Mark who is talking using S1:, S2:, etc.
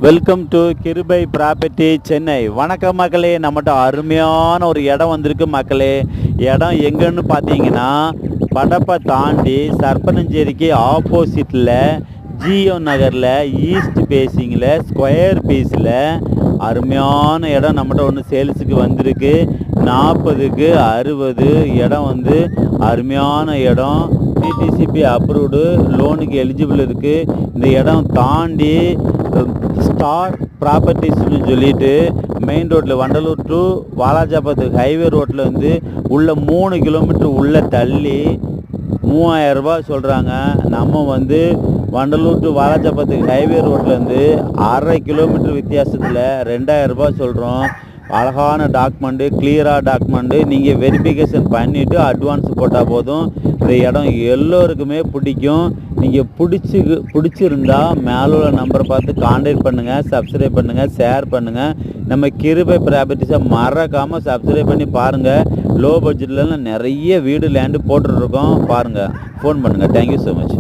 S1: Welcome to கிருபை property Chennai. வணக்கம் மக்களே. நம்மகிட்ட அருமையான ஒரு இடம் வந்திருக்கு மக்களே. இடம் எங்கன்னு பார்த்தீங்கன்னா படப்பை தாண்டி சர்ப்பனஞ்சேரிக்கு ஆப்போசிட்டில் ஜியோ நகரில் ஈஸ்ட் பேசிங்கில் ஸ்கொயர் பீஸில் அருமையான இடம் நம்மகிட்ட ஒன்று சேல்ஸுக்கு வந்திருக்கு. 40க்கு 60 இடம் வந்து அருமையான இடம். டிடிசிபி அப்ரூவ்டு, லோனுக்கு எலிஜிபிள் இருக்குது. இந்த இடம் தாண்டி ஸ்டார் ப்ராப்பர்ட்டிஸ்னு சொல்லிட்டு மெயின் ரோட்டில் வண்டலூர் டு வாலாஜாபாத் ஹைவே ரோட்டில் வந்து உள்ள 3 கிலோமீட்டர் உள்ளே தள்ளி 3000 ரூபாய் சொல்கிறாங்க. நம்ம வந்து வண்டலூர் டு வாலாஜாபாத் ஹைவே ரோட்லேருந்து 1/2 கிலோமீட்டர் வித்தியாசத்தில் 2000 ரூபாய் சொல்கிறோம். அழகான டாக்குமெண்ட்டு, கிளியராக டாக்குமெண்ட்டு. நீங்கள் வெரிஃபிகேஷன் பண்ணிவிட்டு அட்வான்ஸ் போட்டால் போதும். இந்த இடம் எல்லோருக்குமே பிடிக்கும். நீங்கள் பிடிச்சிருந்தா மேலே உள்ள நம்பரை பார்த்து கான்டாக்ட் பண்ணுங்கள், சப்ஸ்கிரைப் பண்ணுங்கள், ஷேர் பண்ணுங்கள். நம்ம கிருபை ப்ராப்பர்ட்டிஸை மறக்காமல் சப்ஸ்கிரைப் பண்ணி பாருங்கள். லோ பட்ஜெட்லலாம் நிறைய வீடு லேண்டு போட்டுட்ருக்கோம். பாருங்கள், ஃபோன் பண்ணுங்கள். Thank you so much.